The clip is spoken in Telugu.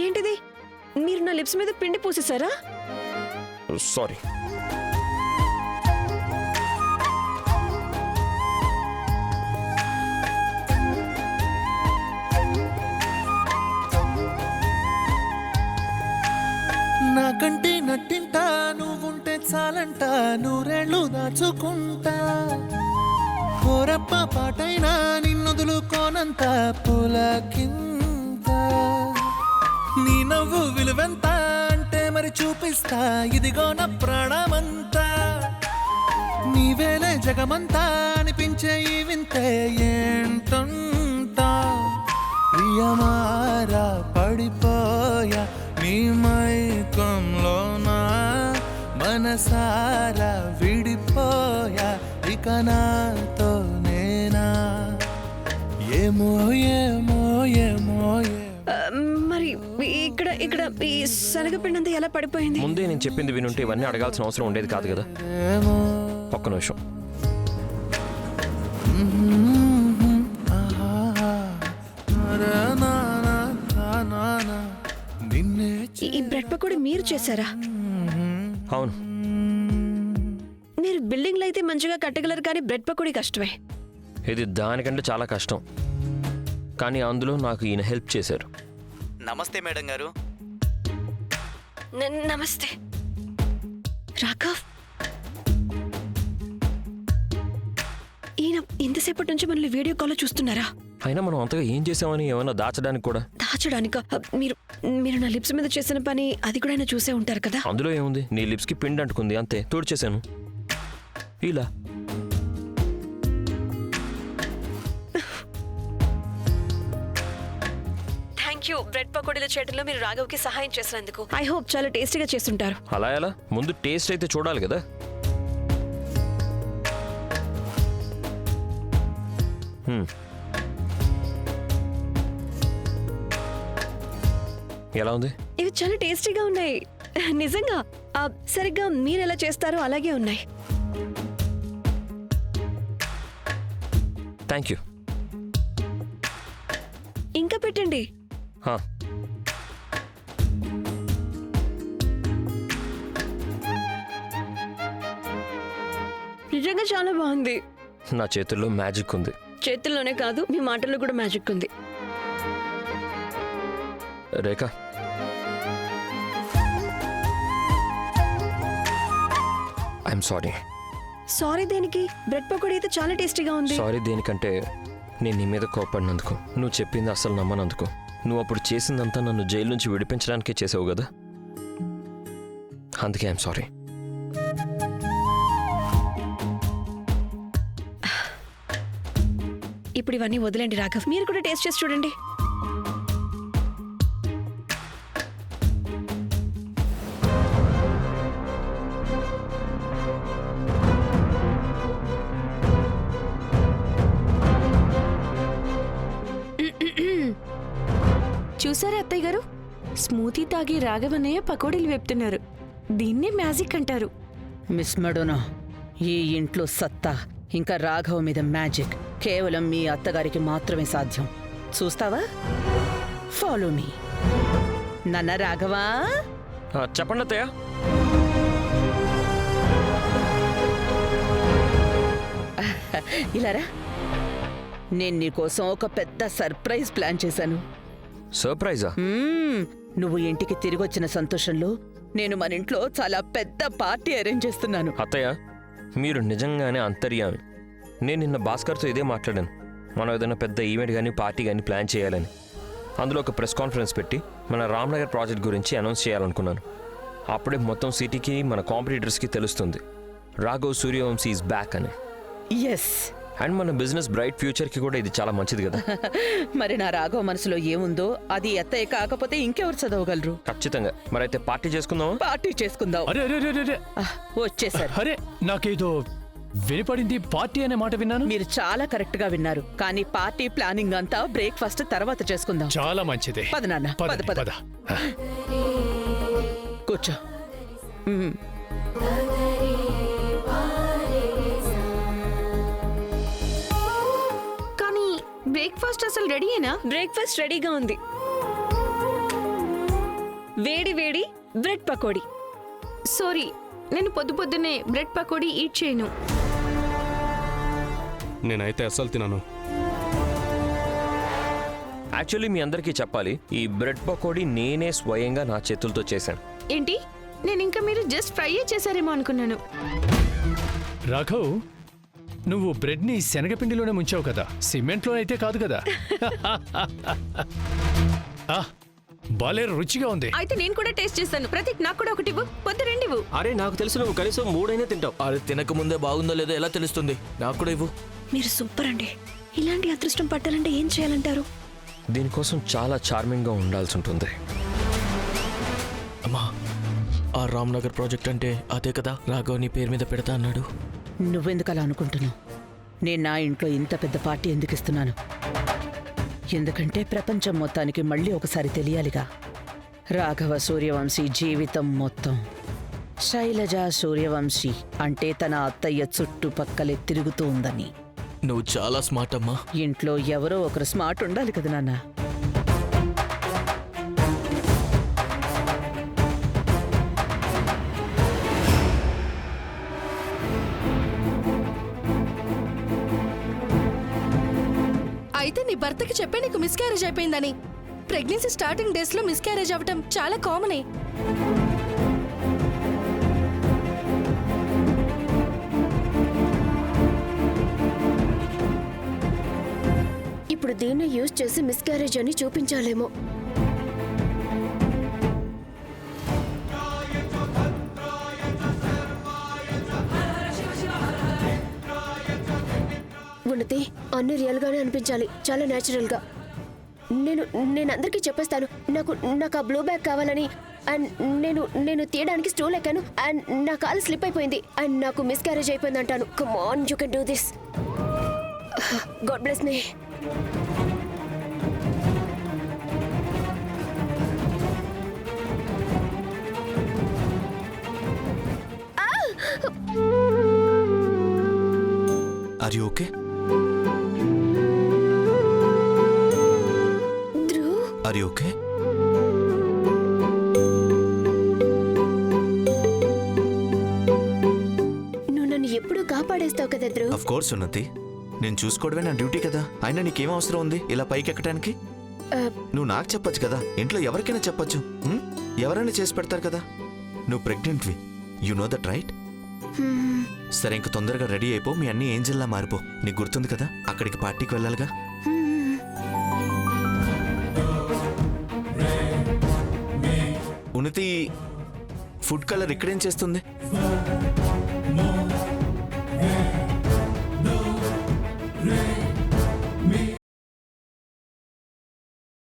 ఏంటిది? మీరు నా లిప్స్ మీద పిండి పూసేశారా? సారీ. నాకంటే నట్టింటా నువ్వుంటే చాలంట, నూరేళ్ళు దాచుకుంటా. కోరప్ప పాటైనా నిన్నొదులుకోనంత పులకింత. నీ నవ్వు విలువెంత అంటే మరి చూపిస్తా, ఇదిగో నా ప్రాణమంతా. నీవేలే జగమంతా అనిపించే ఈ వింతే ఏంటంటా. ప్రియమారా పడిపోయా నీ మైకంలోనా, మనసారా విడిపోయా ఇక నాతో నేనా. ఏమో ఏమో ఏమో మరి ఇక్కడ ఇక్కడ ఈ శనగపిండి అంతా ఎలా పడిపోయింది? ముందే నేను చెప్పింది వినుంటే ఇవన్నీ అడగాల్సిన అవసరం ఉండేది కాదు కదా. ఏమో. ఒక్క నిమిషం. ఈ బ్రెడ్ పకోడీ మీరు చేశారా? అవును. మీరు బిల్డింగ్లో అయితే మంచిగా కట్టగలరు, కానీ బ్రెడ్ పకోడీ కష్టమే. ఇది దానికంటే చాలా కష్టం, కానీ అందులో నాకు ఈయన హెల్ప్ చేశారు. నమస్తే మేడం గారు. నమస్తే రాఘవ్. ఈయన ఇంతసేపటి నుంచి మనల్ని వీడియో కాల్లో చూస్తున్నారా? అయినా మనం అంతగా ఏం చేసామని ఏమైనా దాచడానికి కూడా? దాచడానిక? మీరు మీరు నా లిప్స్ మీద చేసిన పని అది కూడా ఆయన చూసే ఉంటారు కదా. అందులో ఏముంది, నీ లిప్స్కి పిండి అంటుకుంది అంతే, తోడ్చేశాను ఇలా. Thank you. బ్రెడ్ పకోడీల చేయడంలో మీరు రాఘవ్కి సహాయం చేసినందుకు. ఐ హోప్ చాలా టేస్టీగా చేస్తుంటారు. అలా ఎలా? ముందు టేస్ట్ అయితే చూడాలి కదా. ఎలా ఉంది? ఇవి చాలా టేస్టీగా ఉన్నాయి నిజంగా. సరిగ్గా మీరు ఎలా చేస్తారో అలాగే ఉన్నాయి. Thank you. ఇంకా పెట్టండి. నిజంగా చాలా బాగుంది. నా చేతుల్లో మ్యాజిక్ ఉంది. చేతుల్లోనే కాదు, మీ మాటల్లో కూడా మ్యాజిక్ ఉంది. రేఖ, ఐఎమ్ సారీ. సారీ దేనికి? బ్రెడ్ పకోడీ అయితే చాలా టేస్టీగా ఉంది. సారీ దేనికంటే నేను నీ మీద కోపడినందుకు, నువ్వు చెప్పింది అసలు నమ్మనందుకు. నువ్వు అప్పుడు చేసిందంతా నన్ను జైలు నుంచి విడిపించడానికే చేసావు కదా, అందుకే ఐఎమ్ సారీ. ఇప్పుడు ఇవన్నీ వదిలేండి రాఘవ్, మీరు కూడా టేస్ట్ చేసి చూడండి. చూసారా అత్తయ్య గారు, స్మూతీ తాగి రాఘవన్నయ్య పకోడీలు వేపుతున్నారు. దీన్నే మ్యాజిక్ అంటారు. మిస్ మడోనా, ఈ ఇంట్లో సత్తా ఇంకా రాఘవ మీద మ్యాజిక్ కేవలం మీ అత్తగారికి మాత్రమే సాధ్యం. చూస్తావా? Follow me. నన్న రాఘవా. చెప్పండి అత్తయ్య. ఇలారా, నేను నీకోసం ఒక పెద్ద సర్ప్రైజ్ ప్లాన్ చేశాను. సర్ప్రైజా? నువ్వు ఇంటికి తిరిగొచ్చిన సంతోషంలో నేను మన ఇంట్లో చాలా పెద్ద పార్టీ అరేంజ్ చేస్తున్నాను. అత్తయ్య, మీరు నిజంగానే అంతర్యామి. నేను నిన్న భాస్కర్తో ఇదే మాట్లాడాను. మనం ఏదైనా పెద్ద ఈవెంట్ కానీ పార్టీ కానీ ప్లాన్ చేయాలని. అందులో ఒక ప్రెస్ కాన్ఫరెన్స్ పెట్టి మన రామ్నగర్ ప్రాజెక్ట్ గురించి అనౌన్స్ చేయాలనుకున్నాను. అప్పుడే మొత్తం సిటీకి మన కాంపిటీటర్స్కి తెలుస్తుంది రాఘవ్ సూర్యవంశీ ఈజ్ బ్యాక్ అని. ఎస్. అండ్ మన బిజినెస్ బ్రైట్ ఫ్యూచర్కి కూడా ఇది చాలా మంచిది కదా. మరి నా రాఘవ మనసులో ఏముందో అది అత్తయ్య కాకపోతే ఇంకెవరు చదవగలరు? ఖచ్చితంగా. మరైతే పార్టీ చేసుకుందామా? పార్టీ చేసుకుందాం. అరే అరే అరే అరే వచ్చేసారు. అరే, నాకేదో వినపడింది, పార్టీ అనే మాట విన్నాను. మీరు చాలా కరెక్ట్ గా విన్నారు, కానీ పార్టీ ప్లానింగ్ అంతా బ్రేక్ఫాస్ట్ తర్వాత చేసుకుందాం. చాలా మంచిది. పద నాన్న, పద పద. పద. కూర్చో. కానీ బ్రేక్ఫాస్ట్ అసలు రెడీయేనా? బ్రేక్ఫాస్ట్ రెడీగా ఉంది. వేడి వేడి బ్రెడ్ పకోడీ. సారీ, నేను పొద్దు పొద్దున్నే బ్రెడ్ పకోడీ ఈట్ చేయను. నేనైతే అస్సలు తినను. యాక్చువల్లీ మీ అందరికీ చెప్పాలి, ఈ బ్రెడ్ పకోడీ నేనే స్వయంగా నా చేతులతో చేశాను. ఏంటి? నేను ఇంకా మీరు జస్ట్ ఫ్రైయే చేశారేమో అనుకున్నాను. రాఘవ్, నువ్వు బ్రెడ్ని శనగపిండిలోనే ముంచావు కదా, సిమెంట్లో అయితే కాదు కదా. ఆ, భలే రుచిగా ఉంది. అయితే నేను కూడా టేస్ట్ చేస్తాను. ప్రతీక్, నాకు కూడా ఒకటి ఇవ్వు. పొద్దు రెండివ్వు. అరే నాకు తెలుసు నువ్వు కనీసం 3 అయినా తింటావు. అరే తినక ముందే బాగుందో లేదో ఎలా తెలుస్తుంది? నాకు కూడా ఇవ్వు. మీరు సూపర్ అండి. ఇలాంటి అదృష్టం పట్టాలంటే ఏం చేయాలంటారు? దీనికోసం చాలా చార్మింగ్గా ఉండాల్సి ఉంటుంది. అమ్మా, ఆ రామ్నగర్ ప్రాజెక్ట్ అంటే అదే కదా రాఘవ్ నీ పేరు మీద పెడతా అన్నాడు. నువ్వెందుకు అలా అనుకుంటున్నావు? నేను నా ఇంట్లో ఇంత పెద్ద పార్టీ ఎందుకు ఇస్తున్నాను? ఎందుకంటే ప్రపంచం మొత్తానికి మళ్ళీ ఒకసారి తెలియాలిగా. రాఘవ సూర్యవంశీ జీవితం మొత్తం శైలజ సూర్యవంశీ అంటే తన అత్తయ్య చుట్టుపక్కలే తిరుగుతూ ఉందని. నువ్వు చాలా స్మార్ట్ అమ్మా. ఇంట్లో ఎవరో ఒకరు స్మార్ట్ ఉండాలి కదా నాన్న. అయితే నీ భర్తకి చెప్పే నీకు మిస్క్యారేజ్ అయిపోయిందని. ప్రెగ్నెన్సీ స్టార్టింగ్ డేస్ లో మిస్క్యారేజ్ అవ్వటం చాలా కామనే. ఇప్పుడు దీన్ని యూజ్ చేసి మిస్క్యారేజ్ అని చూపించాలేమో. ఉన్నతి అన్ని రియల్ గానే అనిపించాలి, చాలా న్యాచురల్ గా. నేను అందరికీ చెప్పేస్తాను నాకు ఆ బ్లో బ్యాగ్ కావాలని. అండ్ నేను తీయడానికి స్టూల్ ఎక్కాను అండ్ నా కాలు స్లిప్ అయిపోయింది అండ్ నాకు మిస్క్యారేజ్ అయిపోయింది అంటాను. Come on, you can do this. God bless me. Are you okay? Are you okay? నువ్వు నన్ను ఎప్పుడు కాపాడేస్తావు కదా ధ్రువ్. ఆఫ్ కోర్స్ ఉన్నతి, నేను చూసుకోవడమే నా డ్యూటీ కదా. అయినా నీకేం అవసరం ఉంది ఇలా పైకి ఎక్కడానికి? నువ్వు నాకు చెప్పొచ్చు కదా, ఇంట్లో ఎవరికైనా చెప్పొచ్చు. ఎవరైనా చేసి పెడతారు కదా. నువ్వు ప్రెగ్నెంట్వి, యు నో దట్ రైట్? సరే, ఇంక తొందరగా రెడీ అయిపో. మీ అన్ని ఏంజల్లా మారిపో. నీకు గుర్తుంది కదా అక్కడికి పార్టీకి వెళ్ళాలిగా. ఉన్నతి, ఫుడ్ కలర్ ఇక్కడేం చేస్తుంది?